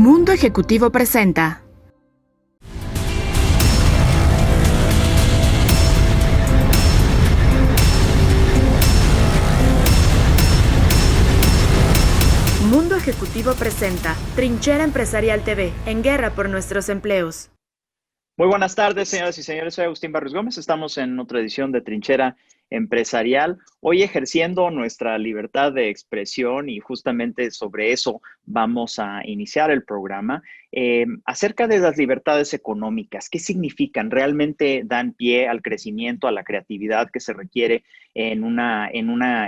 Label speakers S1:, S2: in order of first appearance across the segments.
S1: Mundo Ejecutivo presenta. Mundo Ejecutivo presenta Trinchera Empresarial TV, en guerra por nuestros empleos.
S2: Muy buenas tardes, señoras y señores. Soy Agustín Barrios Gómez. Estamos en otra edición de Trinchera Empresarial. Hoy ejerciendo nuestra libertad de expresión y justamente sobre eso vamos a iniciar el programa. Acerca de las libertades económicas, ¿qué significan? ¿Realmente dan pie al crecimiento, a la creatividad que se requiere en una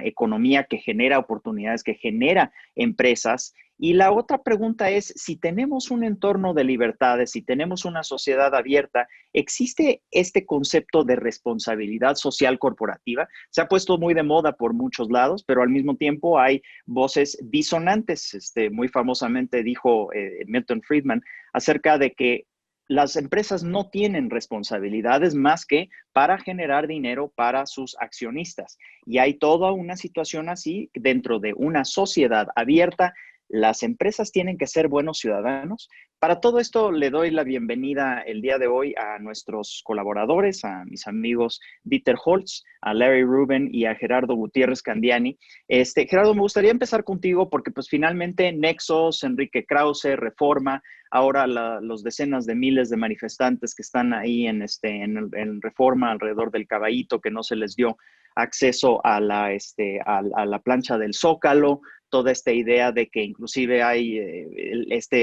S2: economía que genera oportunidades, que genera empresas? Y la otra pregunta es, si tenemos un entorno de libertades, si tenemos una sociedad abierta, ¿existe este concepto de responsabilidad social corporativa? Se ha puesto muy de moda por muchos lados, pero al mismo tiempo hay voces disonantes. Muy famosamente dijo Milton Friedman acerca de que las empresas no tienen responsabilidades más que para generar dinero para sus accionistas. Y hay toda una situación así dentro de una sociedad abierta. Las empresas tienen que ser buenos ciudadanos. Para todo esto le doy la bienvenida el día de hoy a nuestros colaboradores, a mis amigos Dieter Holtz, a Larry Rubin y a Gerardo Gutiérrez Candiani. Gerardo, me gustaría empezar contigo porque pues finalmente Nexos, Enrique Krause, Reforma, ahora los decenas de miles de manifestantes que están ahí en Reforma alrededor del Caballito, que no se les dio acceso a la plancha del Zócalo, toda esta idea de que inclusive hay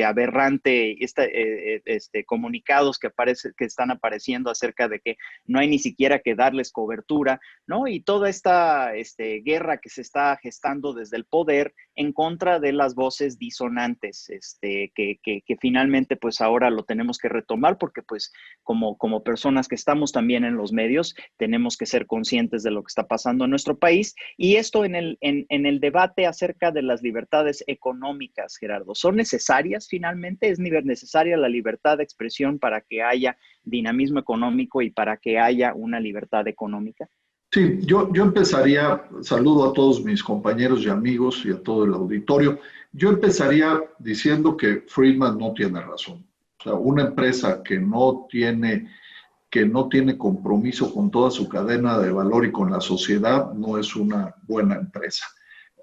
S2: aberrante comunicados que están apareciendo acerca de que no hay ni siquiera que darles cobertura, ¿no? Y toda esta guerra que se está gestando desde el poder en contra de las voces disonantes, que finalmente pues ahora lo tenemos que retomar porque pues como personas que estamos también en los medios tenemos que ser conscientes de lo que está pasando en nuestro país. Y esto en el debate acerca de las libertades económicas, Gerardo, ¿son necesarias finalmente? ¿Es necesaria la libertad de expresión para que haya dinamismo económico y para que haya una libertad económica?
S3: Sí, yo empezaría, saludo a todos mis compañeros y amigos y a todo el auditorio. Yo empezaría diciendo que Friedman no tiene razón. O sea, una empresa que no tiene compromiso con toda su cadena de valor y con la sociedad no es una buena empresa.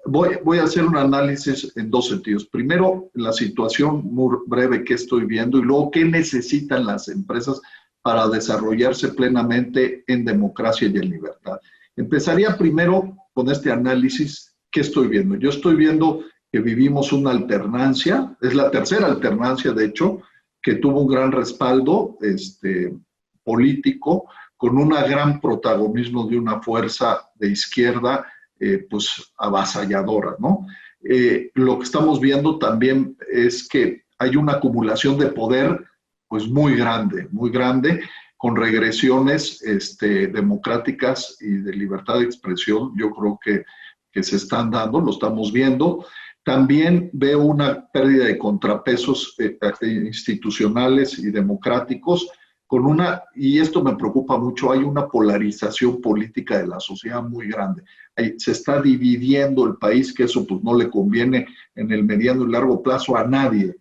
S3: Voy a hacer un análisis en dos sentidos. Primero, la situación muy breve que estoy viendo y luego qué necesitan las empresas para desarrollarse plenamente en democracia y en libertad. Empezaría primero con este análisis. ¿Qué estoy viendo? Yo estoy viendo que vivimos una alternancia, es la tercera alternancia, de hecho, que tuvo un gran respaldo político, con un gran protagonismo de una fuerza de izquierda pues avasalladora, ¿no? Lo que estamos viendo también es que hay una acumulación de poder pues muy grande, con regresiones democráticas y de libertad de expresión. Yo creo que se están dando, lo estamos viendo. También veo una pérdida de contrapesos institucionales y democráticos, y esto me preocupa mucho, hay una polarización política de la sociedad muy grande. Se está dividiendo el país, que eso pues no le conviene en el mediano y largo plazo a nadie.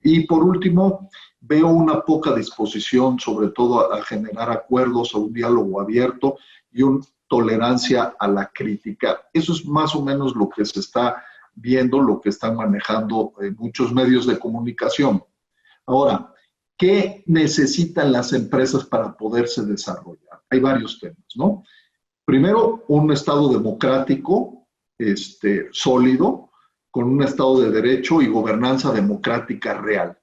S3: Y por último, veo una poca disposición, sobre todo a generar acuerdos, a un diálogo abierto y una tolerancia a la crítica. Eso es más o menos lo que se está viendo, lo que están manejando muchos medios de comunicación. Ahora, ¿qué necesitan las empresas para poderse desarrollar? Hay varios temas, ¿no? Primero, un Estado democrático, sólido, con un Estado de derecho y gobernanza democrática real.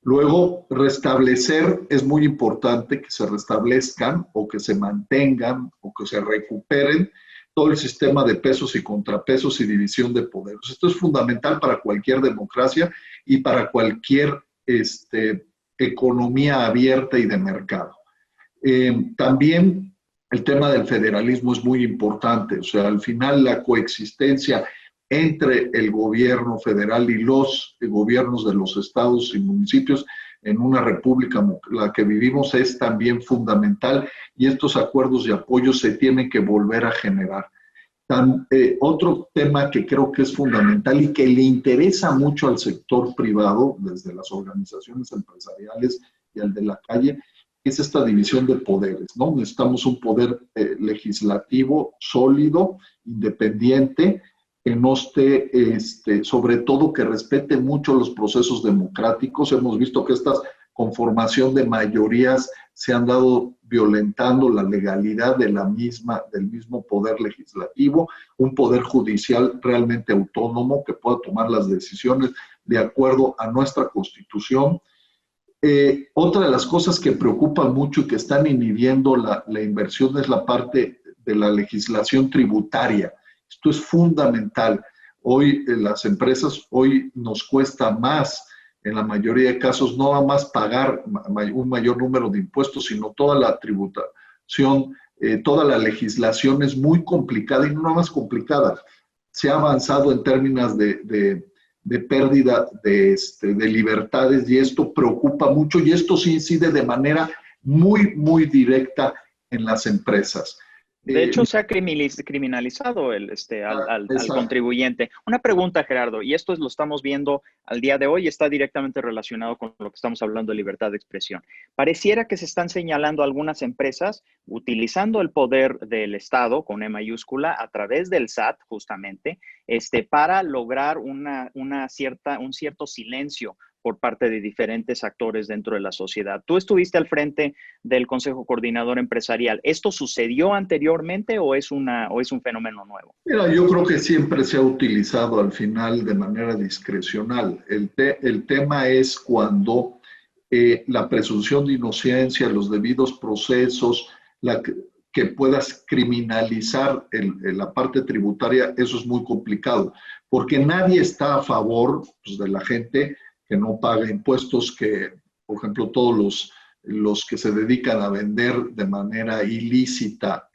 S3: Luego, restablecer, es muy importante que se restablezcan o que se mantengan o que se recuperen todo el sistema de pesos y contrapesos y división de poderes. Esto es fundamental para cualquier democracia y para cualquier economía abierta y de mercado. También el tema del federalismo es muy importante. O sea, al final la coexistencia entre el gobierno federal y los gobiernos de los estados y municipios en una república la que vivimos es también fundamental, y estos acuerdos de apoyo se tienen que volver a generar. Otro tema que creo que es fundamental y que le interesa mucho al sector privado, desde las organizaciones empresariales y al de la calle, es esta división de poderes, ¿no? Necesitamos un poder legislativo sólido, independiente, que no esté, sobre todo que respete mucho los procesos democráticos. Hemos visto que esta conformación de mayorías se han dado violentando la legalidad del mismo poder legislativo, un poder judicial realmente autónomo que pueda tomar las decisiones de acuerdo a nuestra Constitución. Otra de las cosas que preocupan mucho y que están inhibiendo la inversión es la parte de la legislación tributaria. Esto es fundamental. Hoy las empresas, hoy nos cuesta más, en la mayoría de casos, no nada más pagar un mayor número de impuestos, sino toda la tributación, toda la legislación es muy complicada y no nada más complicada. Se ha avanzado en términos de pérdida de libertades y esto preocupa mucho y esto sí incide de manera muy, muy directa en las empresas.
S2: De hecho, se ha criminalizado al contribuyente. Una pregunta, Gerardo, y esto lo estamos viendo al día de hoy y está directamente relacionado con lo que estamos hablando de libertad de expresión. Pareciera que se están señalando algunas empresas utilizando el poder del Estado, con E mayúscula, a través del SAT, justamente, para lograr un cierto silencio por parte de diferentes actores dentro de la sociedad. Tú estuviste al frente del Consejo Coordinador Empresarial. ¿Esto sucedió anteriormente o es un fenómeno nuevo?
S3: Mira, yo creo que siempre se ha utilizado al final de manera discrecional. El tema es cuando la presunción de inocencia, los debidos procesos, que puedas criminalizar la parte tributaria, eso es muy complicado, porque nadie está a favor, pues, de la gente que no paga impuestos, que, por ejemplo, todos los que se dedican a vender de manera ilícita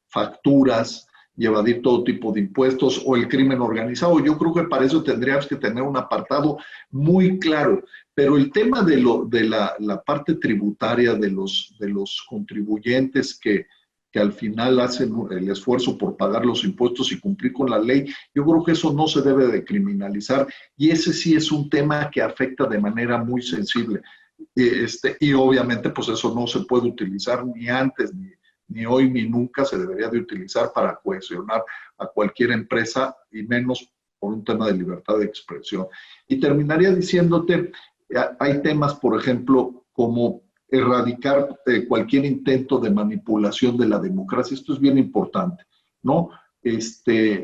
S3: facturas y evadir todo tipo de impuestos, o el crimen organizado. Yo creo que para eso tendríamos que tener un apartado muy claro. Pero el tema de la parte tributaria de los contribuyentes que al final hacen el esfuerzo por pagar los impuestos y cumplir con la ley, yo creo que eso no se debe de criminalizar y ese sí es un tema que afecta de manera muy sensible. Y obviamente pues eso no se puede utilizar ni antes, ni hoy, ni nunca se debería de utilizar para cohesionar a cualquier empresa y menos por un tema de libertad de expresión. Y terminaría diciéndote, hay temas, por ejemplo, como erradicar cualquier intento de manipulación de la democracia. Esto es bien importante, ¿no?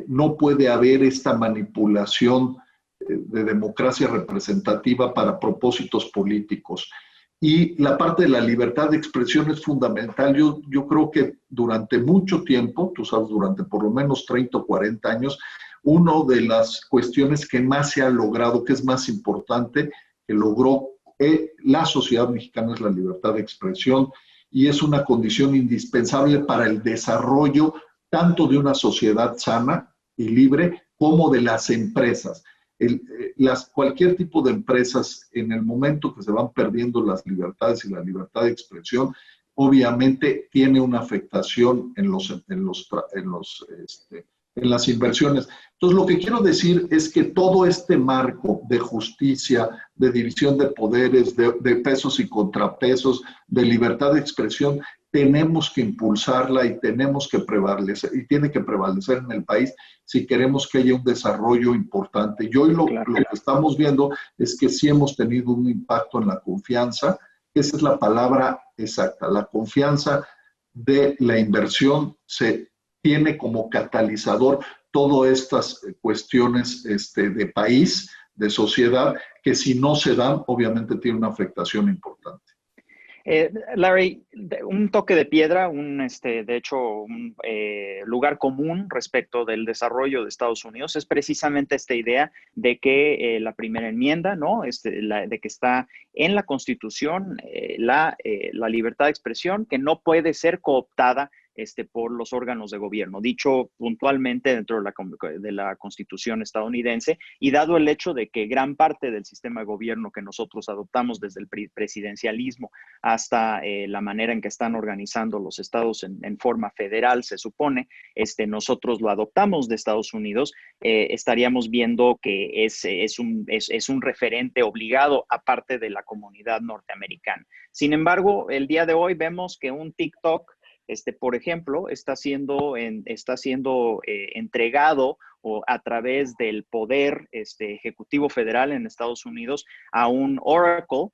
S3: No puede haber esta manipulación de democracia representativa para propósitos políticos. Y la parte de la libertad de expresión es fundamental. Yo creo que durante mucho tiempo, tú sabes, durante por lo menos 30 o 40 años, una de las cuestiones que más se ha logrado, que es más importante, que logró la sociedad mexicana, es la libertad de expresión y es una condición indispensable para el desarrollo tanto de una sociedad sana y libre como de las empresas. Cualquier tipo de empresas, en el momento que se van perdiendo las libertades y la libertad de expresión, obviamente tiene una afectación en las inversiones. Entonces, lo que quiero decir es que todo este marco de justicia, de división de poderes, de pesos y contrapesos, de libertad de expresión, tenemos que impulsarla y tenemos que prevalecer, y tiene que prevalecer en el país si queremos que haya un desarrollo importante. Y hoy lo que estamos viendo es que sí hemos tenido un impacto en la confianza, esa es la palabra exacta, la confianza de la inversión se tiene como catalizador todas estas cuestiones de país, de sociedad, que si no se dan, obviamente tiene una afectación importante.
S2: Larry, un toque de piedra, de hecho, un lugar común respecto del desarrollo de Estados Unidos es precisamente esta idea de que la primera enmienda, ¿no? De que está en la Constitución la libertad de expresión, que no puede ser cooptada por los órganos de gobierno, dicho puntualmente dentro de la Constitución estadounidense, y dado el hecho de que gran parte del sistema de gobierno que nosotros adoptamos desde el presidencialismo hasta la manera en que están organizando los estados en forma federal, se supone, nosotros lo adoptamos de Estados Unidos, estaríamos viendo que es un referente obligado aparte de la comunidad norteamericana. Sin embargo, el día de hoy vemos que un TikTok, por ejemplo, está siendo entregado o a través del poder ejecutivo federal en Estados Unidos a un Oracle.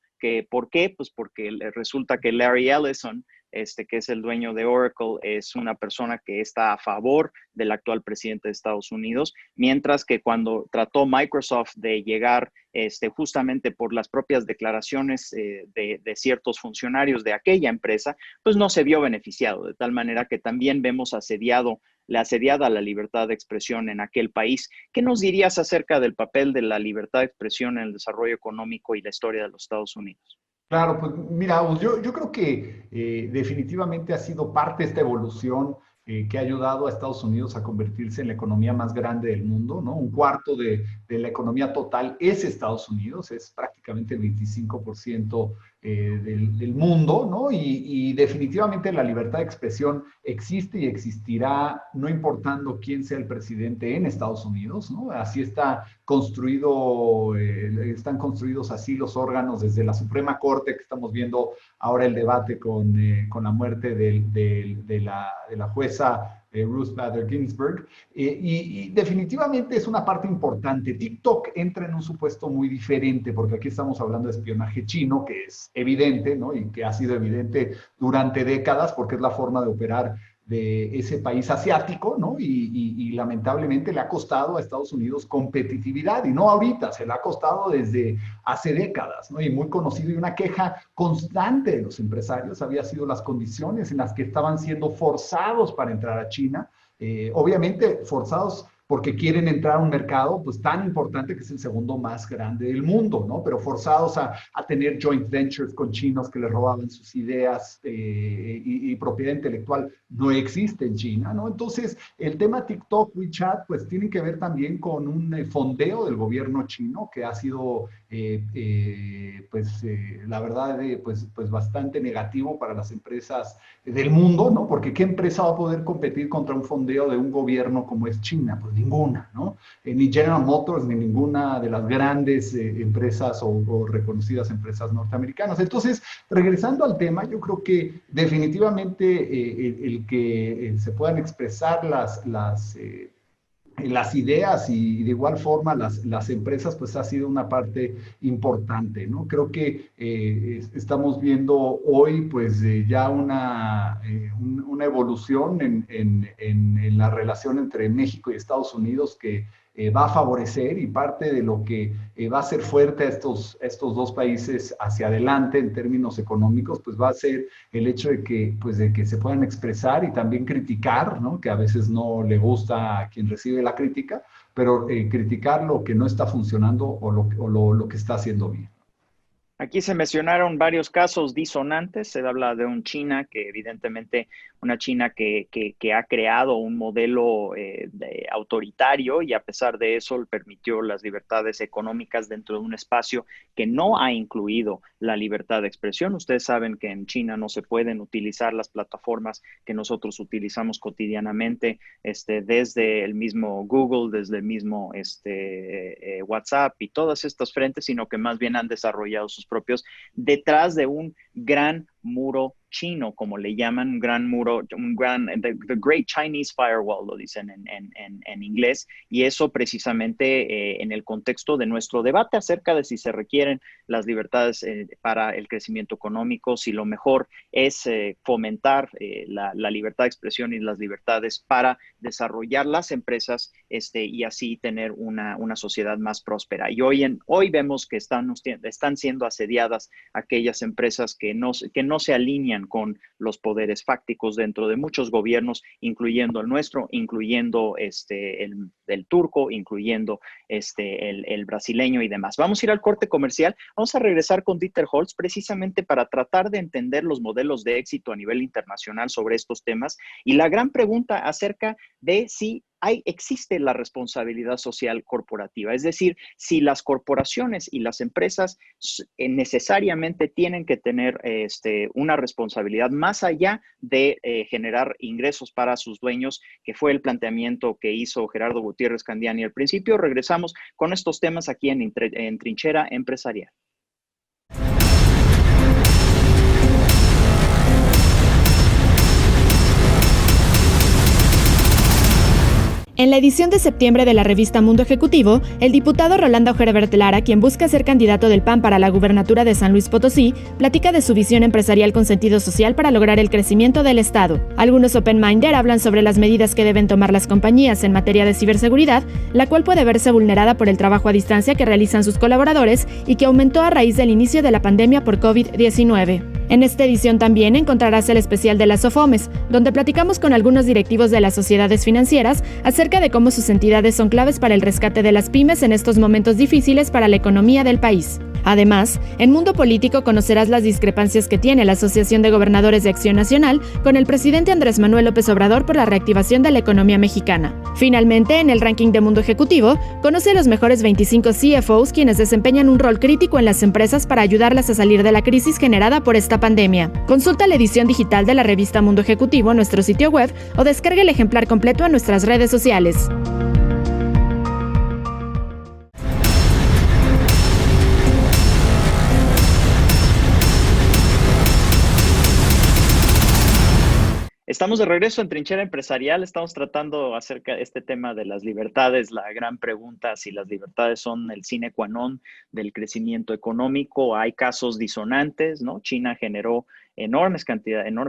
S2: ¿Por qué? Pues porque resulta que Larry Ellison, que es el dueño de Oracle, es una persona que está a favor del actual presidente de Estados Unidos, mientras que cuando trató Microsoft de llegar justamente por las propias declaraciones de ciertos funcionarios de aquella empresa, pues no se vio beneficiado, de tal manera que también vemos asediada la libertad de expresión en aquel país. ¿Qué nos dirías acerca del papel de la libertad de expresión en el desarrollo económico y la historia de los Estados Unidos?
S4: Claro, pues mira, yo creo que definitivamente ha sido parte de esta evolución que ha ayudado a Estados Unidos a convertirse en la economía más grande del mundo, ¿no? Un cuarto de la economía total es Estados Unidos, es prácticamente el 25% del mundo, ¿no? Y definitivamente la libertad de expresión existe y existirá, no importando quién sea el presidente en Estados Unidos, ¿no? Así está construido, están construidos así los órganos desde la Suprema Corte, que estamos viendo ahora el debate con la muerte de la jueza Ruth Bader Ginsburg, y definitivamente es una parte importante. TikTok entra en un supuesto muy diferente, porque aquí estamos hablando de espionaje chino, que es evidente, ¿no? Y que ha sido evidente durante décadas, porque es la forma de operar de ese país asiático, ¿no? Y lamentablemente le ha costado a Estados Unidos competitividad, y no ahorita, se le ha costado desde hace décadas, ¿no? Y muy conocido, y una queja constante de los empresarios había sido las condiciones en las que estaban siendo forzados para entrar a China, obviamente forzados porque quieren entrar a un mercado pues tan importante, que es el segundo más grande del mundo, ¿no? Pero forzados a tener joint ventures con chinos que les robaban sus ideas, y propiedad intelectual no existe en China, ¿no? Entonces, el tema TikTok, WeChat, pues tiene que ver también con un fondeo del gobierno chino que ha sido, la verdad, pues bastante negativo para las empresas del mundo, ¿no? Porque ¿qué empresa va a poder competir contra un fondeo de un gobierno como es China? Pues ninguna, ¿no? Ni General Motors, ni ninguna de las grandes empresas o reconocidas empresas norteamericanas. Entonces, regresando al tema, yo creo que definitivamente el que se puedan expresar las ideas y de igual forma las empresas, pues ha sido una parte importante, ¿no? Creo que estamos viendo hoy pues ya una evolución en la relación entre México y Estados Unidos que va a favorecer, y parte de lo que va a hacer fuerte a estos dos países hacia adelante en términos económicos, pues va a ser el hecho de que se puedan expresar y también criticar, ¿no? Que a veces no le gusta a quien recibe la crítica, pero criticar lo que no está funcionando o lo que está haciendo bien.
S2: Aquí se mencionaron varios casos disonantes. Se habla de China que evidentemente una China que ha creado un modelo autoritario, y a pesar de eso permitió las libertades económicas dentro de un espacio que no ha incluido la libertad de expresión. Ustedes saben que en China no se pueden utilizar las plataformas que nosotros utilizamos cotidianamente, desde el mismo Google, desde el mismo WhatsApp y todas estas frentes, sino que más bien han desarrollado sus propios detrás de un gran muro chino, como le llaman, un gran muro, the Great Chinese Firewall, lo dicen en inglés, y eso precisamente en el contexto de nuestro debate acerca de si se requieren las libertades para el crecimiento económico, si lo mejor es fomentar la libertad de expresión y las libertades para desarrollar las empresas y así tener una sociedad más próspera. Y hoy vemos que están siendo asediadas aquellas empresas que no no se alinean con los poderes fácticos dentro de muchos gobiernos, incluyendo el nuestro, incluyendo el turco, incluyendo el brasileño y demás. Vamos a ir al corte comercial. Vamos a regresar con Dieter Holtz precisamente para tratar de entender los modelos de éxito a nivel internacional sobre estos temas y la gran pregunta acerca de si existe la responsabilidad social corporativa, es decir, si las corporaciones y las empresas necesariamente tienen que tener una responsabilidad más allá de generar ingresos para sus dueños, que fue el planteamiento que hizo Gerardo Gutiérrez Candiani al principio. Regresamos con estos temas aquí en Trinchera Empresarial.
S1: En la edición de septiembre de la revista Mundo Ejecutivo, el diputado Rolando Herbert Lara, quien busca ser candidato del PAN para la gubernatura de San Luis Potosí, platica de su visión empresarial con sentido social para lograr el crecimiento del Estado. Algunos open-minded hablan sobre las medidas que deben tomar las compañías en materia de ciberseguridad, la cual puede verse vulnerada por el trabajo a distancia que realizan sus colaboradores y que aumentó a raíz del inicio de la pandemia por COVID-19. En esta edición también encontrarás el especial de las SOFOMES, donde platicamos con algunos directivos de las sociedades financieras acerca de cómo sus entidades son claves para el rescate de las pymes en estos momentos difíciles para la economía del país. Además, en Mundo Político conocerás las discrepancias que tiene la Asociación de Gobernadores de Acción Nacional con el presidente Andrés Manuel López Obrador por la reactivación de la economía mexicana. Finalmente, en el ranking de Mundo Ejecutivo, conoce los mejores 25 CFOs quienes desempeñan un rol crítico en las empresas para ayudarlas a salir de la crisis generada por esta pandemia. Consulta la edición digital de la revista Mundo Ejecutivo en nuestro sitio web o descarga el ejemplar completo en nuestras redes sociales.
S2: Estamos de regreso en Trinchera Empresarial. Estamos tratando acerca de este tema de las libertades, la gran pregunta si las libertades son el sine qua non del crecimiento económico. Hay casos disonantes, ¿no? China generó enorme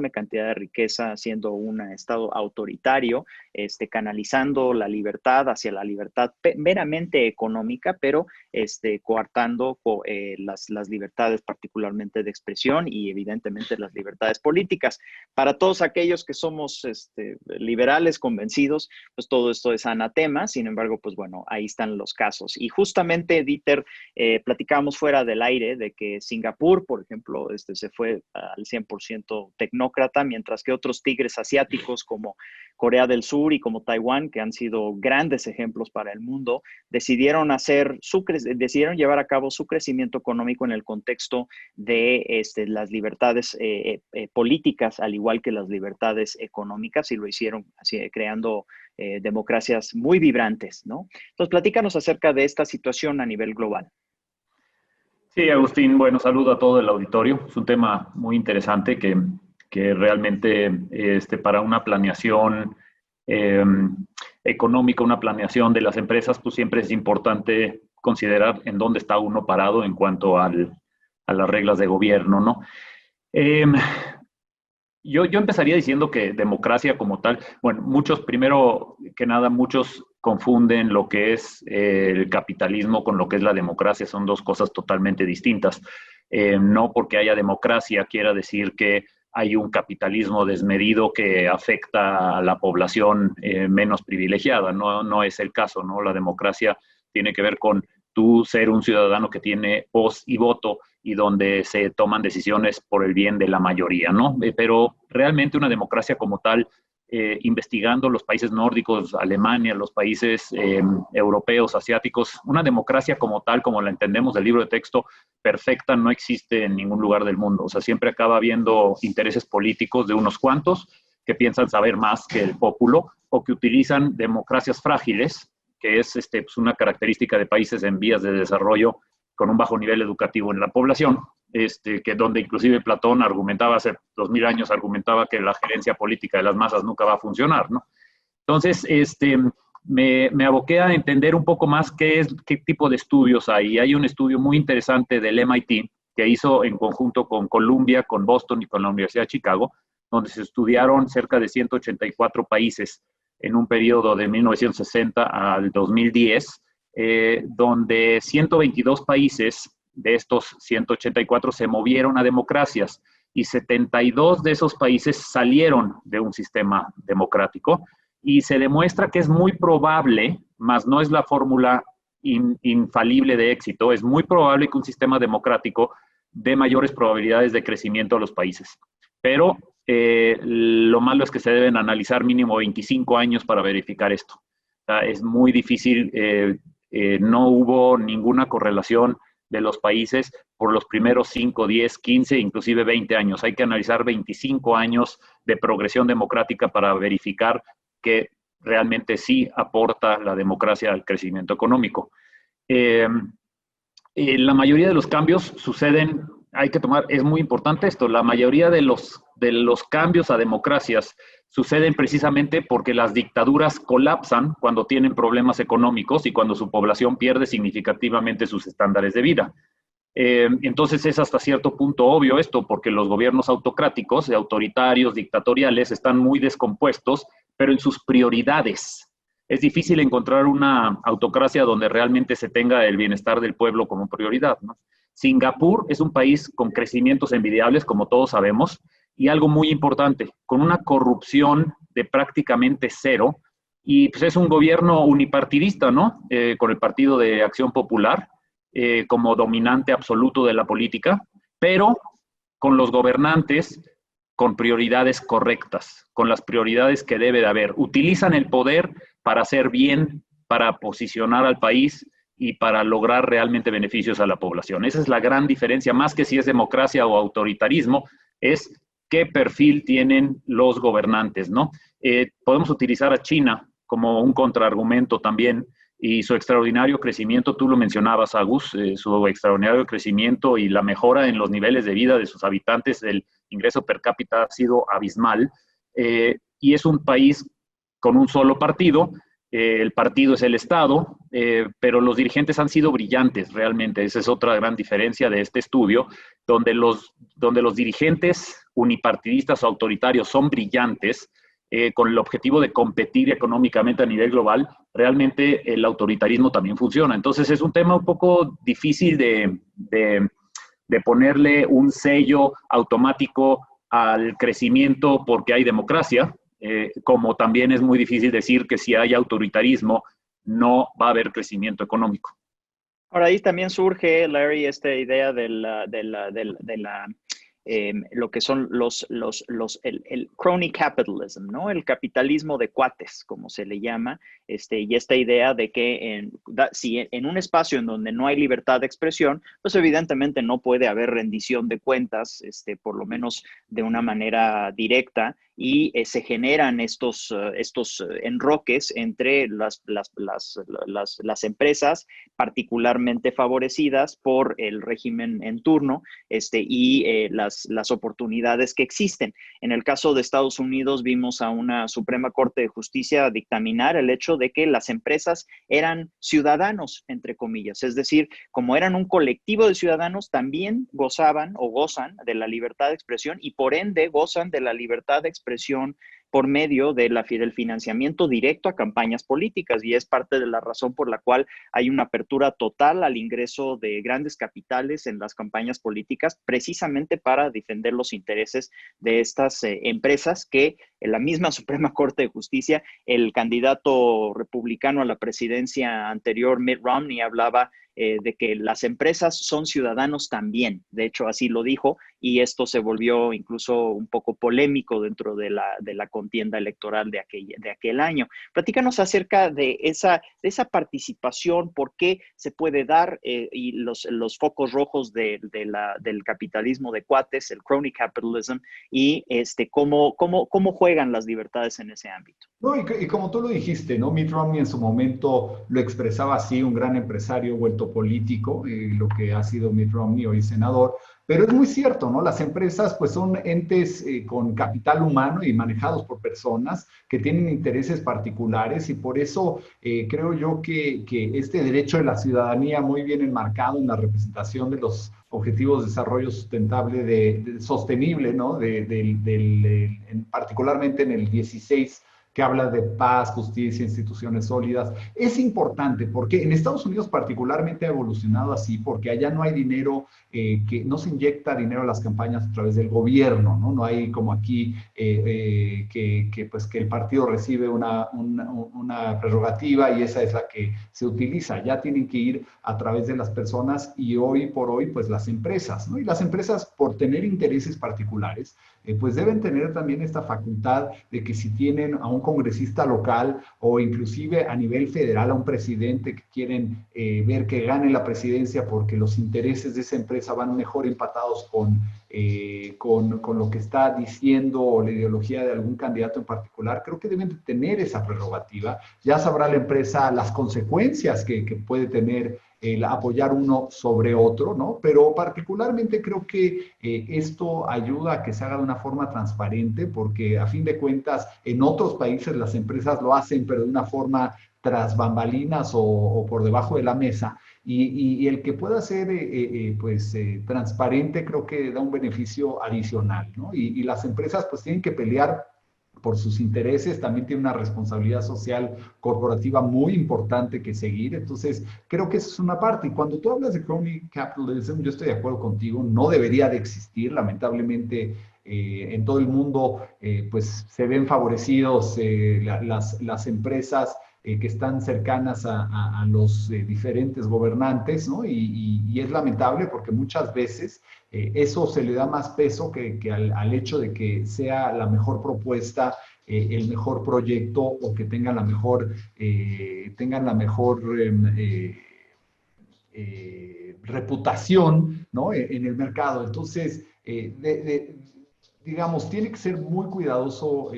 S2: cantidad de riqueza siendo un estado autoritario, canalizando la libertad hacia la libertad meramente económica, pero coartando las libertades particularmente de expresión y evidentemente las libertades políticas. Para todos aquellos que somos liberales convencidos, pues todo esto es anatema. Sin embargo, pues bueno, ahí están los casos. Y justamente, Dieter, platicábamos fuera del aire de que Singapur, por ejemplo, se fue al 100% tecnócrata, mientras que otros tigres asiáticos como Corea del Sur y como Taiwán, que han sido grandes ejemplos para el mundo, decidieron llevar a cabo su crecimiento económico en el contexto de las libertades políticas, al igual que las libertades económicas, y lo hicieron así, creando democracias muy vibrantes, ¿no? Entonces, platícanos acerca de esta situación a nivel global.
S5: Sí, Agustín, bueno, saludo a todo el auditorio. Es un tema muy interesante que realmente para una planeación económica, una planeación de las empresas, pues siempre es importante considerar en dónde está uno parado en cuanto a las reglas de gobierno, ¿no? Yo empezaría diciendo que democracia como tal, bueno, primero que nada, muchos confunden lo que es el capitalismo con lo que es la democracia. Son dos cosas totalmente distintas. No porque haya democracia quiera decir que hay un capitalismo desmedido que afecta a la población menos privilegiada. No es el caso, ¿no? La democracia tiene que ver con tú ser un ciudadano que tiene voz y voto y donde se toman decisiones por el bien de la mayoría, ¿no? Pero realmente una democracia como tal, investigando los países nórdicos, Alemania, los países europeos, asiáticos, una democracia como tal, como la entendemos del libro de texto, perfecta no existe en ningún lugar del mundo. O sea, siempre acaba habiendo intereses políticos de unos cuantos que piensan saber más que el pueblo o que utilizan democracias frágiles, que es pues una característica de países en vías de desarrollo con un bajo nivel educativo en la población, que donde inclusive Platón argumentaba hace 2000 años, argumentaba que la gerencia política de las masas nunca va a funcionar, ¿no? Entonces, me aboqué a entender un poco más qué tipo de estudios hay. Hay un estudio muy interesante del MIT que hizo en conjunto con Columbia, con Boston y con la Universidad de Chicago, donde se estudiaron cerca de 184 países en un periodo de 1960 al 2010, donde 122 países de estos 184 se movieron a democracias. y 72 de esos países salieron de un sistema democrático, y se demuestra que es muy probable, más no es la fórmula infalible de éxito, es muy probable que un sistema democrático dé mayores probabilidades de crecimiento a los países. Pero lo malo es que se deben analizar mínimo 25 años para verificar esto. O sea, es muy difícil, no hubo ninguna correlación de los países por los primeros 5, 10, 15, inclusive 20 años. Hay que analizar 25 años de progresión democrática para verificar que realmente sí aporta la democracia al crecimiento económico. La mayoría de los cambios suceden, hay que tomar, es muy importante esto, la mayoría de los cambios a democracias suceden precisamente porque las dictaduras colapsan cuando tienen problemas económicos y cuando su población pierde significativamente sus estándares de vida. Entonces es hasta cierto punto obvio esto, porque los gobiernos autocráticos, autoritarios, dictatoriales, están muy descompuestos, pero en sus prioridades. Es difícil encontrar una autocracia donde realmente se tenga el bienestar del pueblo como prioridad, ¿no? Singapur es un país con crecimientos envidiables, como todos sabemos, y algo muy importante, con una corrupción de prácticamente cero, y pues es un gobierno unipartidista, ¿no? Con el Partido de Acción Popular como dominante absoluto de la política, pero con los gobernantes con prioridades correctas, con las prioridades que debe de haber. Utilizan el poder para hacer bien, para posicionar al país y para lograr realmente beneficios a la población. Esa es la gran diferencia, más que si es democracia o autoritarismo, es qué perfil tienen los gobernantes, ¿no? Podemos utilizar a China como un contraargumento también, y su extraordinario crecimiento, tú lo mencionabas, Agus, su extraordinario crecimiento y la mejora en los niveles de vida de sus habitantes, el ingreso per cápita ha sido abismal, y es un país con un solo partido, el partido es el Estado, pero los dirigentes han sido brillantes realmente. Esa es otra gran diferencia de este estudio, donde los dirigentes unipartidistas o autoritarios son brillantes, con el objetivo de competir económicamente a nivel global. Realmente el autoritarismo también funciona. Entonces es un tema un poco difícil de ponerle un sello automático al crecimiento porque hay democracia, como también es muy difícil decir que si hay autoritarismo no va a haber crecimiento económico.
S2: Ahora ahí también surge, Larry, esta idea de lo que son el crony capitalism, ¿no? El capitalismo de cuates, como se le llama, y esta idea de que si en un espacio en donde no hay libertad de expresión, pues evidentemente no puede haber rendición de cuentas, por lo menos de una manera directa, y se generan estos enroques entre las empresas particularmente favorecidas por el régimen en turno, y las oportunidades que existen. En el caso de Estados Unidos vimos a una Suprema Corte de Justicia dictaminar el hecho de que las empresas eran ciudadanos, entre comillas, es decir, como eran un colectivo de ciudadanos, también gozaban o gozan de la libertad de expresión y por ende gozan de la libertad de expresión por medio del financiamiento directo a campañas políticas, y es parte de la razón por la cual hay una apertura total al ingreso de grandes capitales en las campañas políticas, precisamente para defender los intereses de estas empresas que en la misma Suprema Corte de Justicia, el candidato republicano a la presidencia anterior, Mitt Romney, hablaba de que las empresas son ciudadanos también. De hecho, así lo dijo, y esto se volvió incluso un poco polémico dentro de la contienda electoral de aquel año. Platícanos acerca de esa participación, por qué se puede dar, y los focos rojos del capitalismo de cuates, el crony capitalism, y cómo juegan las libertades en ese ámbito.
S4: No, y como tú lo dijiste, ¿no? Mitt Romney en su momento lo expresaba así, un gran empresario vuelto político, lo que ha sido Mitt Romney, hoy senador. Pero es muy cierto, ¿no? Las empresas pues son entes con capital humano y manejados por personas que tienen intereses particulares, y por eso creo yo que este derecho de la ciudadanía, muy bien enmarcado en la representación de los objetivos de desarrollo sustentable sostenible, ¿no? Particularmente en el 16, que habla de paz, justicia, instituciones sólidas. Es importante porque en Estados Unidos particularmente ha evolucionado así, porque allá no hay dinero, que no se inyecta dinero a las campañas a través del gobierno, ¿no? No hay como aquí pues, que el partido recibe una prerrogativa y esa es la que se utiliza. Ya tienen que ir a través de las personas y hoy por hoy, pues las empresas, ¿no? Y las empresas, por tener intereses particulares, pues deben tener también esta facultad de que si tienen a un congresista local o inclusive a nivel federal a un presidente que quieren ver que gane la presidencia porque los intereses de esa empresa van mejor empatados con lo que está diciendo o la ideología de algún candidato en particular, creo que deben de tener esa prerrogativa. Ya sabrá la empresa las consecuencias que puede tener el apoyar uno sobre otro, ¿no? Pero particularmente creo que esto ayuda a que se haga de una forma transparente, porque a fin de cuentas en otros países las empresas lo hacen, pero de una forma tras bambalinas o por debajo de la mesa. Y el que pueda ser transparente creo que da un beneficio adicional, ¿no? Y las empresas pues tienen que pelear por sus intereses, también tiene una responsabilidad social corporativa muy importante que seguir. Entonces, creo que eso es una parte. Y cuando tú hablas de crony capitalism, yo estoy de acuerdo contigo, no debería de existir. Lamentablemente, en todo el mundo, pues se ven favorecidos las empresas que están cercanas a los diferentes gobernantes, ¿no? Y es lamentable porque muchas veces eso se le da más peso que al hecho de que sea la mejor propuesta, el mejor proyecto o que tengan la mejor reputación, ¿no? En el mercado. Entonces, digamos, tiene que ser muy cuidadoso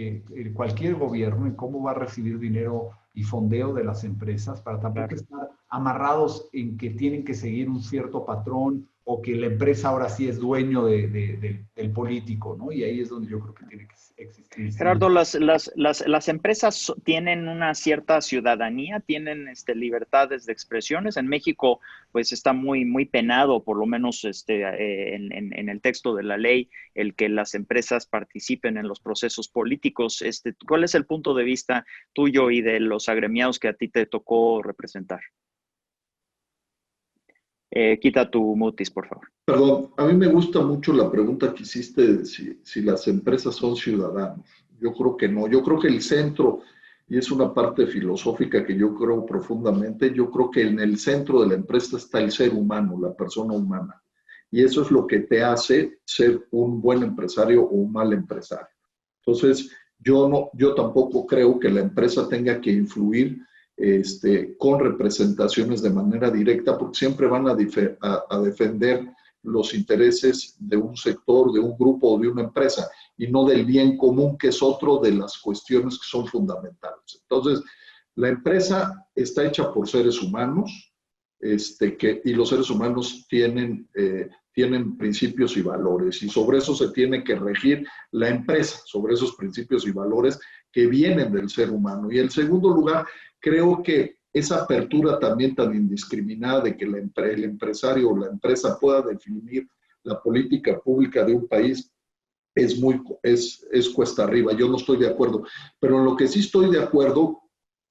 S4: cualquier gobierno en cómo va a recibir dinero y fondeo de las empresas para tampoco estar amarrados en que tienen que seguir un cierto patrón o que la empresa ahora sí es dueño del político, ¿no? Y ahí es donde yo creo que tiene que existir.
S2: Gerardo, las empresas tienen una cierta ciudadanía, tienen libertades de expresiones. En México, pues está muy penado, por lo menos en el texto de la ley, el que las empresas participen en los procesos políticos. ¿Cuál es el punto de vista tuyo y de los agremiados que a ti te tocó representar? Quita tu mutis, por favor.
S3: Perdón, a mí me gusta mucho la pregunta que hiciste de si las empresas son ciudadanos. Yo creo que no. Yo creo que el centro, y es una parte filosófica que yo creo profundamente, yo creo que en el centro de la empresa está el ser humano, la persona humana. Y eso es lo que te hace ser un buen empresario o un mal empresario. Entonces, yo tampoco creo que la empresa tenga que influir con representaciones de manera directa, porque siempre van a defender los intereses de un sector, de un grupo o de una empresa, y no del bien común, que es otro de las cuestiones que son fundamentales. Entonces, la empresa está hecha por seres humanos, y los seres humanos tienen principios y valores, y sobre eso se tiene que regir la empresa, sobre esos principios y valores que vienen del ser humano. Y en segundo lugar, creo que esa apertura también tan indiscriminada de que el empresario o la empresa pueda definir la política pública de un país es cuesta arriba. Yo no estoy de acuerdo, pero en lo que sí estoy de acuerdo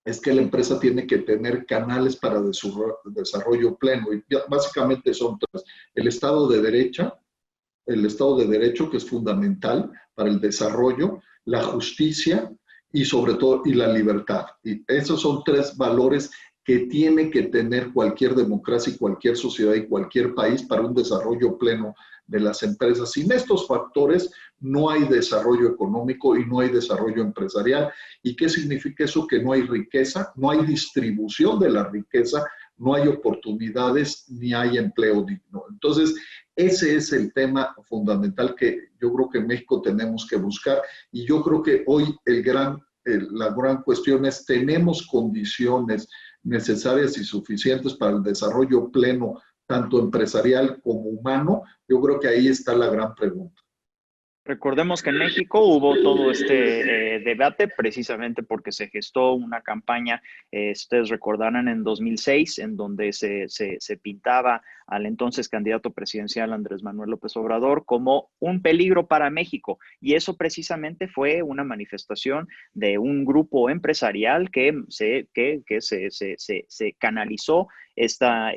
S3: es que la empresa tiene que tener canales para desarrollo pleno, y básicamente son tres: el Estado de Derecho, que es fundamental para el desarrollo, la justicia y sobre todo la libertad. Y esos son tres valores que tiene que tener cualquier democracia y cualquier sociedad y cualquier país para un desarrollo pleno de las empresas. Sin estos factores no hay desarrollo económico y no hay desarrollo empresarial. ¿Y qué significa eso? Que no hay riqueza, no hay distribución de la riqueza, no hay oportunidades ni hay empleo digno. Entonces, ese es el tema fundamental que yo creo que en México tenemos que buscar, y yo creo que hoy la gran cuestión es: ¿tenemos condiciones necesarias y suficientes para el desarrollo pleno, tanto empresarial como humano? Yo creo que ahí está la gran pregunta.
S2: Recordemos que en México hubo todo este debate precisamente porque se gestó una campaña, ustedes recordarán, en 2006, en donde se pintaba al entonces candidato presidencial Andrés Manuel López Obrador como un peligro para México. Y eso precisamente fue una manifestación de un grupo empresarial que se canalizó esta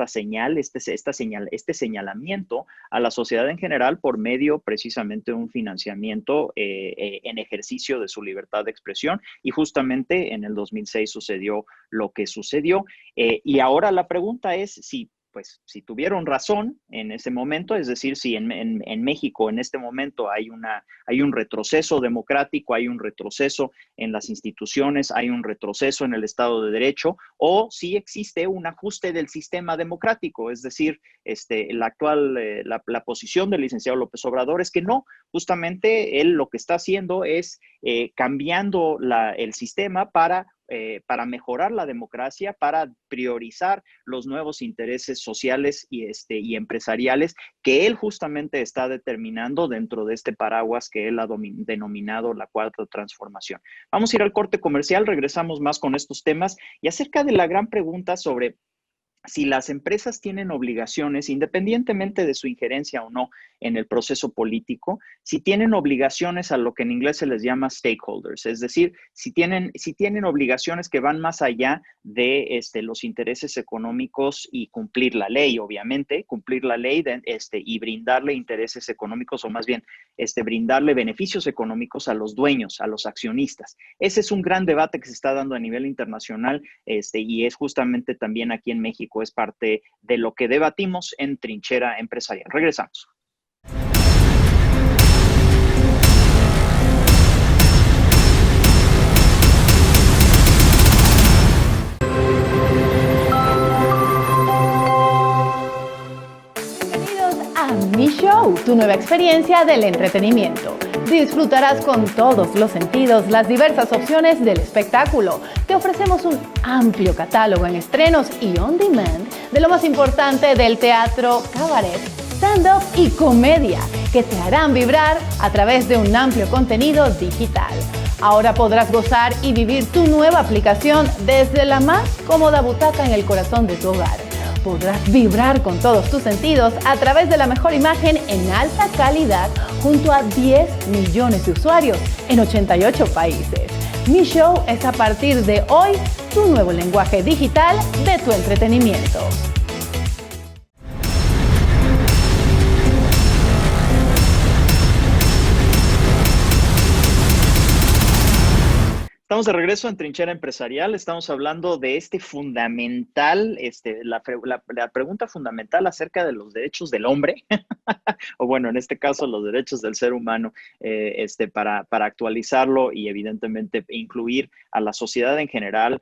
S2: señal, este señalamiento a la sociedad en general por medio precisamente de un financiamiento en ejercicio de su libertad de expresión, y justamente en el 2006 sucedió lo que sucedió. Y ahora la pregunta es si tuvieron razón en ese momento, es decir, si en México en este momento hay un retroceso democrático, hay un retroceso en las instituciones, hay un retroceso en el Estado de Derecho, o si existe un ajuste del sistema democrático, es decir, la posición del licenciado López Obrador es que no, justamente él lo que está haciendo es cambiando el sistema para mejorar la democracia, para priorizar los nuevos intereses sociales y empresariales que él justamente está determinando dentro de este paraguas que él ha denominado la Cuarta Transformación. Vamos a ir al corte comercial, regresamos más con estos temas y acerca de la gran pregunta sobre si las empresas tienen obligaciones, independientemente de su injerencia o no en el proceso político, si tienen obligaciones a lo que en inglés se les llama stakeholders, es decir, si tienen obligaciones que van más allá de los intereses económicos y cumplir la ley, obviamente, cumplir la ley y brindarle intereses económicos, o más bien brindarle beneficios económicos a los dueños, a los accionistas. Ese es un gran debate que se está dando a nivel internacional y es justamente también aquí en México. Es parte de lo que debatimos en Trinchera Empresarial. Regresamos.
S6: Bienvenidos a Mi Show, tu nueva experiencia del entretenimiento. Disfrutarás con todos los sentidos las diversas opciones del espectáculo. Te ofrecemos un amplio catálogo en estrenos y on demand de lo más importante del teatro, cabaret, stand-up y comedia, que te harán vibrar a través de un amplio contenido digital. Ahora podrás gozar y vivir tu nueva aplicación desde la más cómoda butaca en el corazón de tu hogar. Podrás vibrar con todos tus sentidos a través de la mejor imagen en alta calidad junto a 10 millones de usuarios en 88 países. Mi Show es a partir de hoy tu nuevo lenguaje digital de tu entretenimiento.
S2: Estamos de regreso en Trinchera Empresarial. Estamos hablando de fundamental, la pregunta fundamental acerca de los derechos del hombre, o bueno, en este caso los derechos del ser humano, para actualizarlo y evidentemente incluir a la sociedad en general,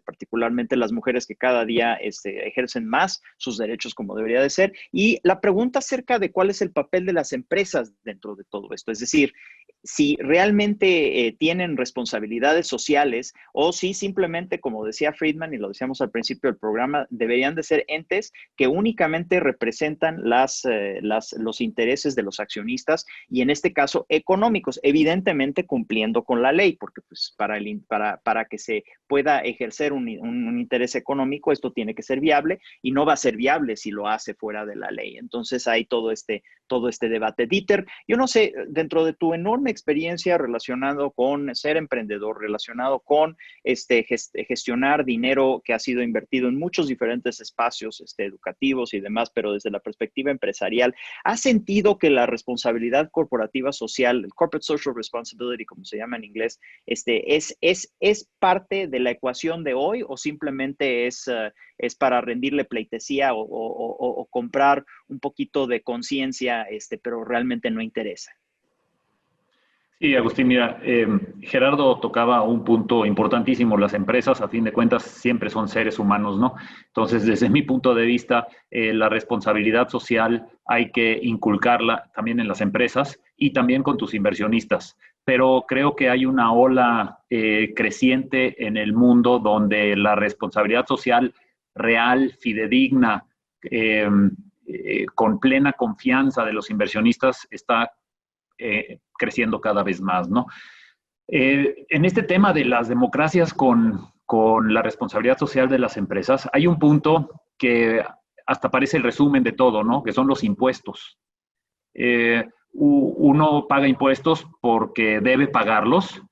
S2: particularmente las mujeres que cada día ejercen más sus derechos como debería de ser. Y la pregunta acerca de cuál es el papel de las empresas dentro de todo esto, es decir, si realmente tienen responsabilidades sociales o si simplemente, como decía Friedman y lo decíamos al principio del programa, deberían de ser entes que únicamente representan los intereses de los accionistas y en este caso económicos, evidentemente cumpliendo con la ley, porque pues para que se pueda ejercer un interés económico, esto tiene que ser viable y no va a ser viable si lo hace fuera de la ley. Entonces hay todo este debate. Dieter, yo no sé, dentro de tu enorme experiencia relacionado con ser emprendedor, relacionado con gestionar dinero que ha sido invertido en muchos diferentes espacios educativos y demás, pero desde la perspectiva empresarial, ¿has sentido que la responsabilidad corporativa social, el corporate social responsibility, como se llama en inglés, es parte de la ecuación de hoy o simplemente es para rendirle pleitesía o comprar un poquito de conciencia, pero realmente no interesa?
S5: Sí, Agustín, mira, Gerardo tocaba un punto importantísimo. Las empresas, a fin de cuentas, siempre son seres humanos, ¿no? Entonces, desde mi punto de vista, la responsabilidad social hay que inculcarla también en las empresas y también con tus inversionistas. Pero creo que hay una ola creciente en el mundo donde la responsabilidad social real, fidedigna, con plena confianza de los inversionistas está creciendo cada vez más, ¿no? En este tema de las democracias con la responsabilidad social de las empresas, hay un punto que hasta parece el resumen de todo, ¿no? Que son los impuestos. Uno paga impuestos porque debe pagarlos.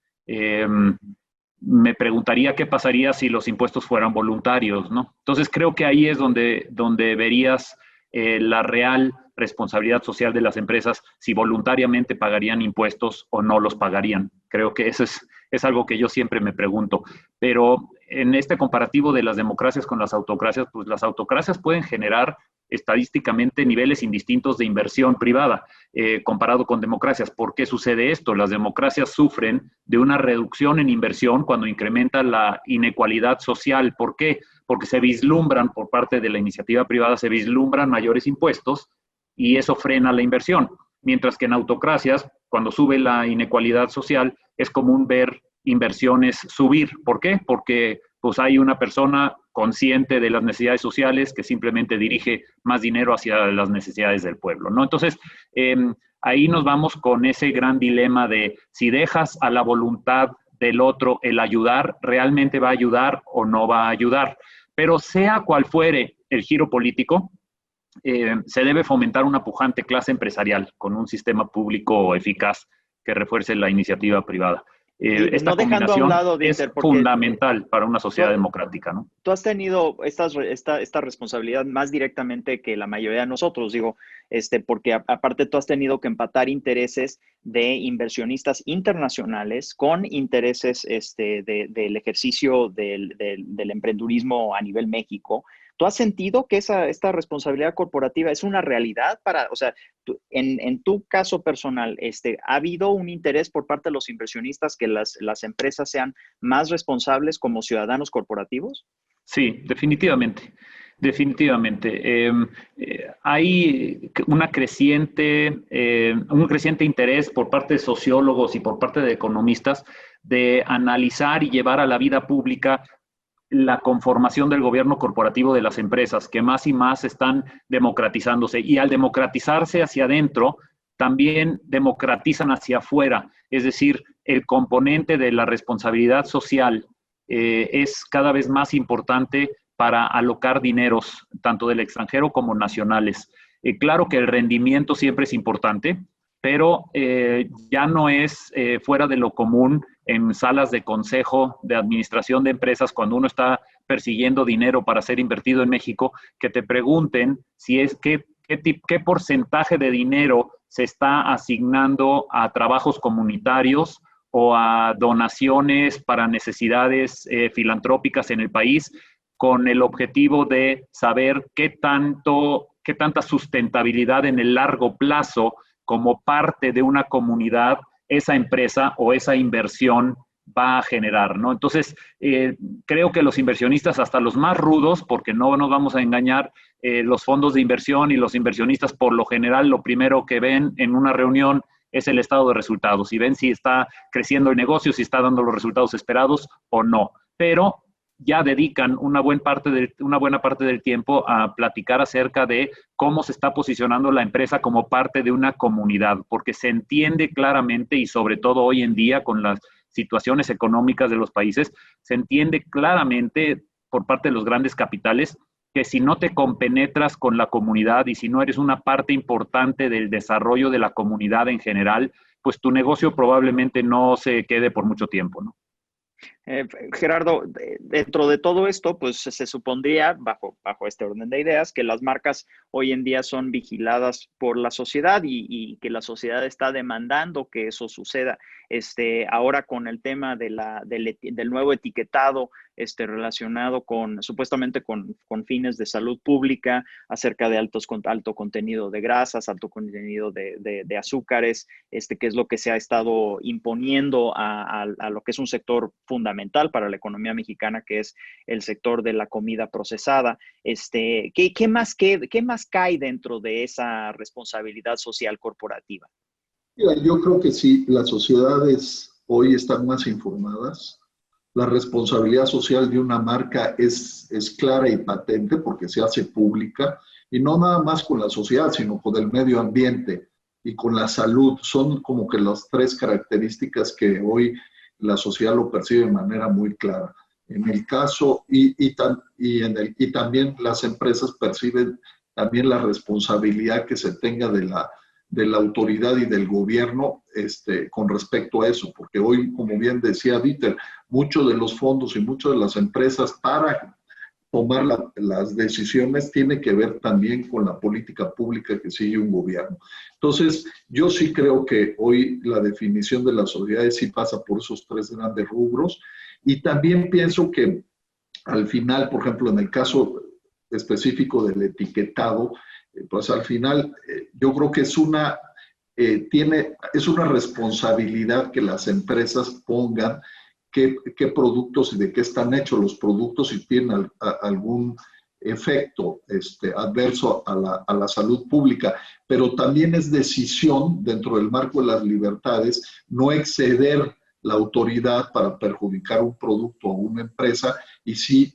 S5: Me preguntaría qué pasaría si los impuestos fueran voluntarios, ¿no? Entonces creo que ahí es donde verías la real responsabilidad social de las empresas, si voluntariamente pagarían impuestos o no los pagarían. Creo que eso es algo que yo siempre me pregunto. Pero en este comparativo de las democracias con las autocracias, pues las autocracias pueden generar estadísticamente niveles indistintos de inversión privada comparado con democracias. ¿Por qué sucede esto? Las democracias sufren de una reducción en inversión cuando incrementa la inequalidad social. ¿Por qué? Porque se vislumbran por parte de la iniciativa privada, se vislumbran mayores impuestos y eso frena la inversión. Mientras que en autocracias, cuando sube la inequalidad social, es común ver inversiones subir. ¿Por qué? Porque pues hay una persona consciente de las necesidades sociales que simplemente dirige más dinero hacia las necesidades del pueblo, ¿no? Entonces, ahí nos vamos con ese gran dilema de si dejas a la voluntad del otro el ayudar, ¿realmente va a ayudar o no va a ayudar? Pero sea cual fuere el giro político, se debe fomentar una pujante clase empresarial con un sistema público eficaz que refuerce la iniciativa privada. Esta combinación es fundamental para una sociedad democrática, ¿no?
S2: Tú has tenido esta responsabilidad más directamente que la mayoría de nosotros, digo, porque aparte tú has tenido que empatar intereses de inversionistas internacionales con intereses del ejercicio del emprendurismo a nivel México. ¿Tú has sentido que esta responsabilidad corporativa es una realidad o sea, en tu caso personal, ¿ha habido un interés por parte de los inversionistas que las empresas sean más responsables como ciudadanos corporativos?
S5: Sí, definitivamente. Definitivamente. Hay un creciente interés por parte de sociólogos y por parte de economistas de analizar y llevar a la vida pública la conformación del gobierno corporativo de las empresas, que más y más están democratizándose. Y al democratizarse hacia adentro, también democratizan hacia afuera. Es decir, el componente de la responsabilidad social es cada vez más importante para alocar dineros, tanto del extranjero como nacionales. Claro que el rendimiento siempre es importante, pero ya no es fuera de lo común en salas de consejo de administración de empresas, cuando uno está persiguiendo dinero para ser invertido en México, que te pregunten si es qué porcentaje de dinero se está asignando a trabajos comunitarios o a donaciones para necesidades filantrópicas en el país, con el objetivo de saber qué tanta sustentabilidad en el largo plazo como parte de una comunidad esa empresa o esa inversión va a generar, ¿no? Entonces, creo que los inversionistas, hasta los más rudos, porque no nos vamos a engañar, los fondos de inversión y los inversionistas, por lo general, lo primero que ven en una reunión es el estado de resultados, y ven si está creciendo el negocio, si está dando los resultados esperados o no. Pero ya dedican una buena parte del tiempo a platicar acerca de cómo se está posicionando la empresa como parte de una comunidad, porque se entiende claramente, y sobre todo hoy en día con las situaciones económicas de los países, se entiende claramente por parte de los grandes capitales que si no te compenetras con la comunidad y si no eres una parte importante del desarrollo de la comunidad en general, pues tu negocio probablemente no se quede por mucho tiempo, ¿no?
S2: Gerardo, dentro de todo esto, pues se supondría, bajo este orden de ideas, que las marcas hoy en día son vigiladas por la sociedad y que la sociedad está demandando que eso suceda. Ahora con el tema del nuevo etiquetado relacionado supuestamente con fines de salud pública, acerca de alto contenido de grasas, alto contenido de azúcares, que es lo que se ha estado imponiendo a lo que es un sector fundamental para la economía mexicana, que es el sector de la comida procesada. ¿Qué más cae dentro de esa responsabilidad social corporativa?
S3: Mira, yo creo que sí, las sociedades hoy están más informadas. La responsabilidad social de una marca es clara y patente porque se hace pública, y no nada más con la sociedad, sino con el medio ambiente. y con la salud. Son como que las tres características que hoy la sociedad lo percibe de manera muy clara. En el caso, y también las empresas perciben también la responsabilidad que se tenga de la autoridad y del gobierno con respecto a eso, porque hoy, como bien decía Dieter, muchos de los fondos y muchas de las empresas para tomar las decisiones tiene que ver también con la política pública que sigue un gobierno. Entonces, yo sí creo que hoy la definición de las sociedades sí pasa por esos tres grandes rubros, y también pienso que al final, por ejemplo, en el caso específico del etiquetado, pues al final yo creo que es una responsabilidad que las empresas pongan qué productos y de qué están hechos los productos, si tienen algún efecto adverso a la salud pública, pero también es decisión dentro del marco de las libertades no exceder la autoridad para perjudicar un producto o una empresa, y sí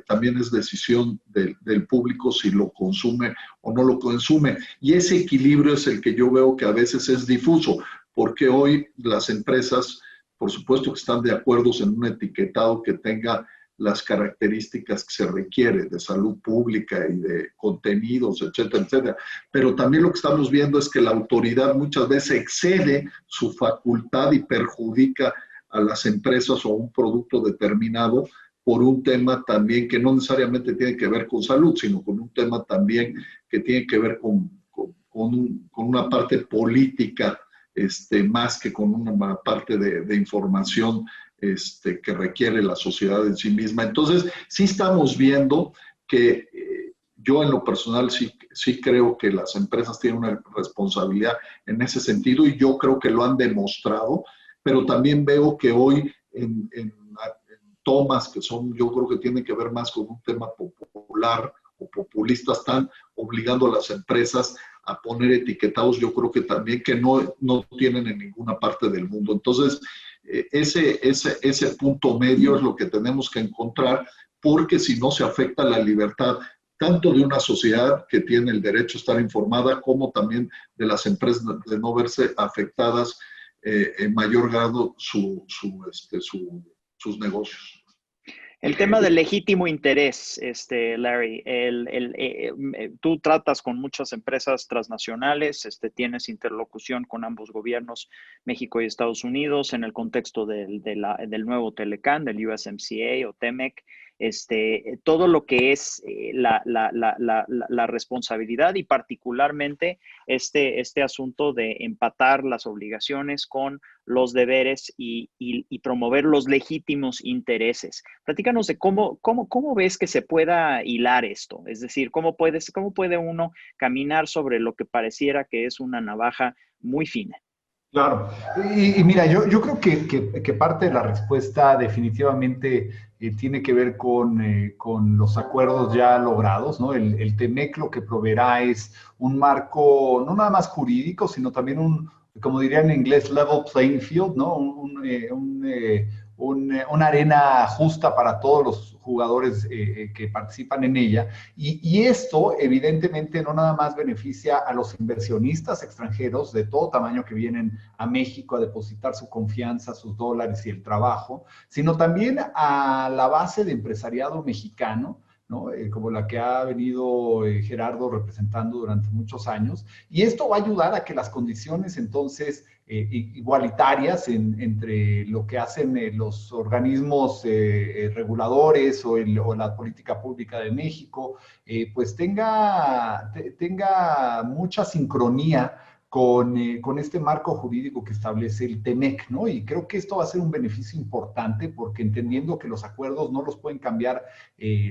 S3: también es decisión del público si lo consume o no lo consume. Y ese equilibrio es el que yo veo que a veces es difuso, porque hoy las empresas, por supuesto que están de acuerdo en un etiquetado que tenga las características que se requiere de salud pública y de contenidos, etcétera, etcétera. Pero también lo que estamos viendo es que la autoridad muchas veces excede su facultad y perjudica a las empresas o a un producto determinado por un tema también que no necesariamente tiene que ver con salud, sino con un tema también que tiene que ver con una parte política, más que con una parte de información que requiere la sociedad en sí misma. Entonces, sí estamos viendo que yo en lo personal sí creo que las empresas tienen una responsabilidad en ese sentido, y yo creo que lo han demostrado, pero también veo que hoy en tomas que yo creo que tienen que ver más con un tema popular o populista, están obligando a las empresas a poner etiquetados, yo creo que también que no tienen en ninguna parte del mundo. Entonces, ese punto medio es lo que tenemos que encontrar, porque si no se afecta la libertad tanto de una sociedad que tiene el derecho a estar informada, como también de las empresas de no verse afectadas en mayor grado sus negocios.
S2: El tema del legítimo interés, Larry, tú tratas con muchas empresas transnacionales, tienes interlocución con ambos gobiernos, México y Estados Unidos, en el contexto del nuevo Telecán, del USMCA o TEMEC, todo lo que es la responsabilidad y particularmente este asunto de empatar las obligaciones con los deberes y promover los legítimos intereses. Platícanos de cómo ves que se pueda hilar esto, es decir, cómo puede uno caminar sobre lo que pareciera que es una navaja muy fina.
S4: Claro, y mira, yo creo que parte de la respuesta definitivamente tiene que ver con los acuerdos ya logrados, ¿no? El TEMEC lo que proveerá es un marco no nada más jurídico, sino también como diría en inglés, level playing field, ¿no? Una arena justa para todos los jugadores que participan en ella. Y esto, evidentemente, no nada más beneficia a los inversionistas extranjeros de todo tamaño que vienen a México a depositar su confianza, sus dólares y el trabajo, sino también a la base de empresariado mexicano, ¿no? Como la que ha venido Gerardo representando durante muchos años. Y esto va a ayudar a que las condiciones entonces igualitarias entre lo que hacen los organismos reguladores o la política pública de México, pues tenga mucha sincronía con este marco jurídico que establece el TEMEC, ¿no? Y creo que esto va a ser un beneficio importante, porque entendiendo que los acuerdos no los pueden cambiar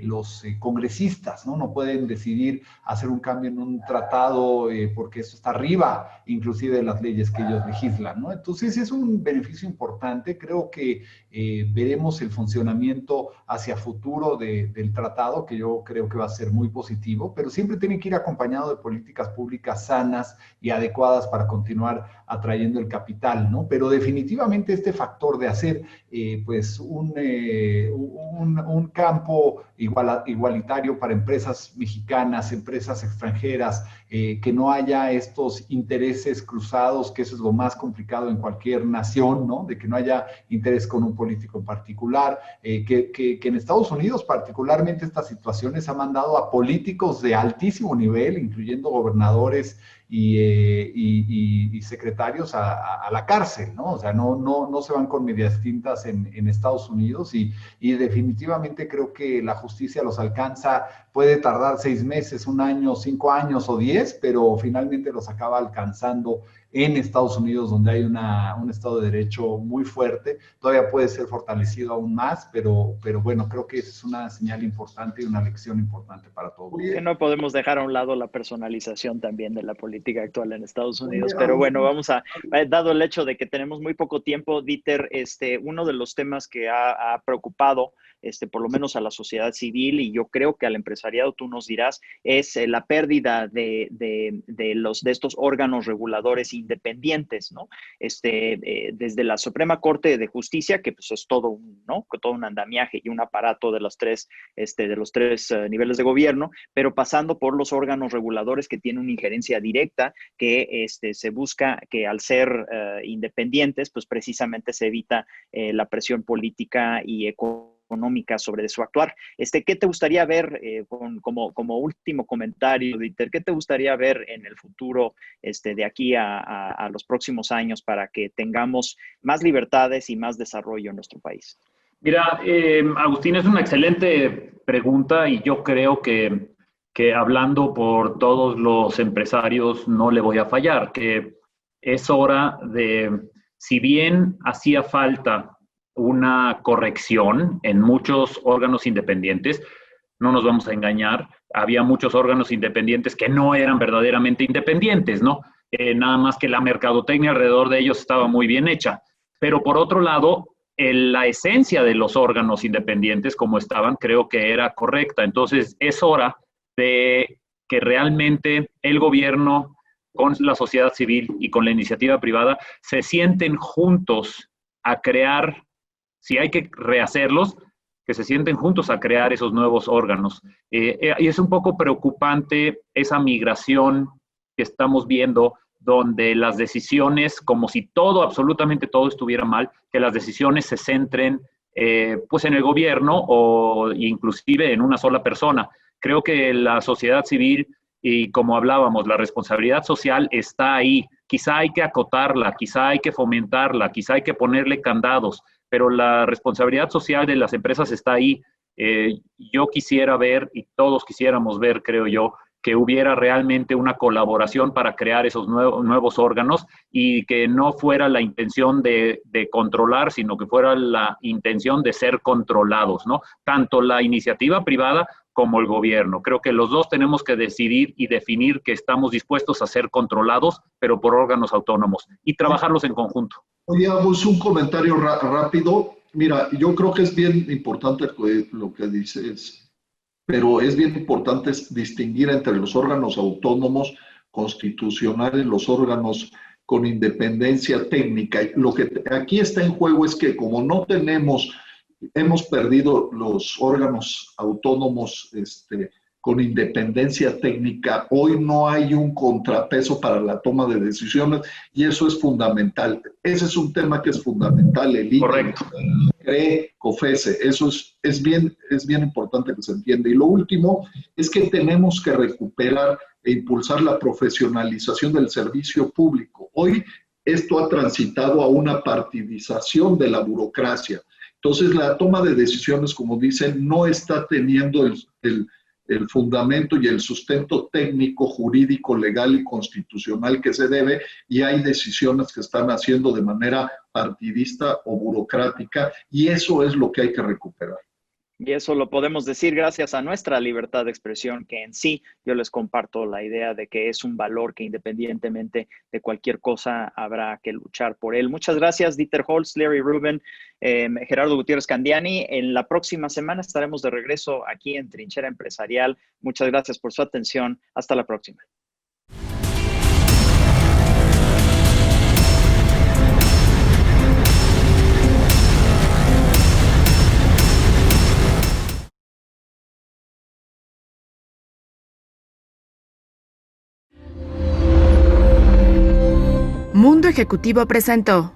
S4: los congresistas, ¿no? No pueden decidir hacer un cambio en un tratado porque eso está arriba, inclusive de las leyes que ellos legislan, ¿no? Entonces es un beneficio importante. Creo que veremos el funcionamiento hacia futuro del tratado, que yo creo que va a ser muy positivo, pero siempre tiene que ir acompañado de políticas públicas sanas y adecuadas adecuadas para continuar atrayendo el capital, ¿no? Pero definitivamente este factor de hacer pues un campo igualitario para empresas mexicanas, empresas extranjeras, que no haya estos intereses cruzados, que eso es lo más complicado en cualquier nación, ¿no? De que no haya interés con un político en particular, que en Estados Unidos particularmente estas situaciones han mandado a políticos de altísimo nivel, incluyendo gobernadores y secretarios a la cárcel, ¿no? O sea, no se van con medias tintas en Estados Unidos y definitivamente creo que la justicia los alcanza, puede tardar 6 meses, 1 año, 5 años o 10, pero finalmente los acaba alcanzando en Estados Unidos, donde hay un Estado de Derecho muy fuerte. Todavía puede ser fortalecido aún más, pero bueno, creo que es una señal importante y una lección importante para todos.
S2: Que no podemos dejar a un lado la personalización también de la política actual en Estados Unidos. Pero bueno, dado el hecho de que tenemos muy poco tiempo, Dieter, uno de los temas que ha preocupado por lo menos a la sociedad civil, y yo creo que al empresariado, tú nos dirás, es la pérdida de estos órganos reguladores independientes, ¿no? Desde la Suprema Corte de Justicia, que pues es todo un andamiaje y un aparato de los tres niveles de gobierno, pero pasando por los órganos reguladores que tienen una injerencia directa, que se busca que al ser independientes, pues precisamente se evita la presión política y económica sobre su actuar. ¿Qué te gustaría ver como último comentario, Dieter? ¿Qué te gustaría ver en el futuro de aquí a los próximos años para que tengamos más libertades y más desarrollo en nuestro país?
S5: Mira, Agustín, es una excelente pregunta y yo creo que hablando por todos los empresarios no le voy a fallar, que es hora de, si bien hacía falta una corrección en muchos órganos independientes, no nos vamos a engañar, había muchos órganos independientes que no eran verdaderamente independientes, ¿no? Nada más que la mercadotecnia alrededor de ellos estaba muy bien hecha. Pero por otro lado, la esencia de los órganos independientes como estaban, creo que era correcta. Entonces, es hora de que realmente el gobierno, con la sociedad civil y con la iniciativa privada, se sienten juntos a crear, si hay que rehacerlos, que se sienten juntos a crear esos nuevos órganos. Y es un poco preocupante esa migración que estamos viendo, donde las decisiones, como si todo, absolutamente todo estuviera mal, que las decisiones se centren pues en el gobierno o inclusive en una sola persona. Creo que la sociedad civil, y como hablábamos, la responsabilidad social está ahí. Quizá hay que acotarla, quizá hay que fomentarla, quizá hay que ponerle candados, pero la responsabilidad social de las empresas está ahí. Yo quisiera ver, y todos quisiéramos ver, creo yo, que hubiera realmente una colaboración para crear esos nuevos órganos y que no fuera la intención de controlar, sino que fuera la intención de ser controlados, ¿no? Tanto la iniciativa privada como el gobierno. Creo que los dos tenemos que decidir y definir que estamos dispuestos a ser controlados, pero por órganos autónomos, y trabajarlos en conjunto.
S3: Oye, Agus, un comentario rápido. Mira, yo creo que es bien importante lo que dices, pero es bien importante distinguir entre los órganos autónomos constitucionales, los órganos con independencia técnica. Lo que aquí está en juego es que como no hemos perdido los órganos autónomos con independencia técnica, hoy no hay un contrapeso para la toma de decisiones y eso es fundamental. Ese es un tema que es fundamental. El
S5: Correcto.
S3: CRE, COFESE, eso es bien importante que se entienda. Y lo último es que tenemos que recuperar e impulsar la profesionalización del servicio público. Hoy esto ha transitado a una partidización de la burocracia. Entonces la toma de decisiones, como dicen, no está teniendo el fundamento y el sustento técnico, jurídico, legal y constitucional que se debe, y hay decisiones que están haciendo de manera partidista o burocrática, y eso es lo que hay que recuperar.
S2: Y eso lo podemos decir gracias a nuestra libertad de expresión, que en sí yo les comparto la idea de que es un valor que independientemente de cualquier cosa habrá que luchar por él. Muchas gracias, Dieter Holtz, Larry Rubin, Gerardo Gutiérrez Candiani. En la próxima semana estaremos de regreso aquí en Trinchera Empresarial. Muchas gracias por su atención. Hasta la próxima.
S1: Mundo Ejecutivo presentó.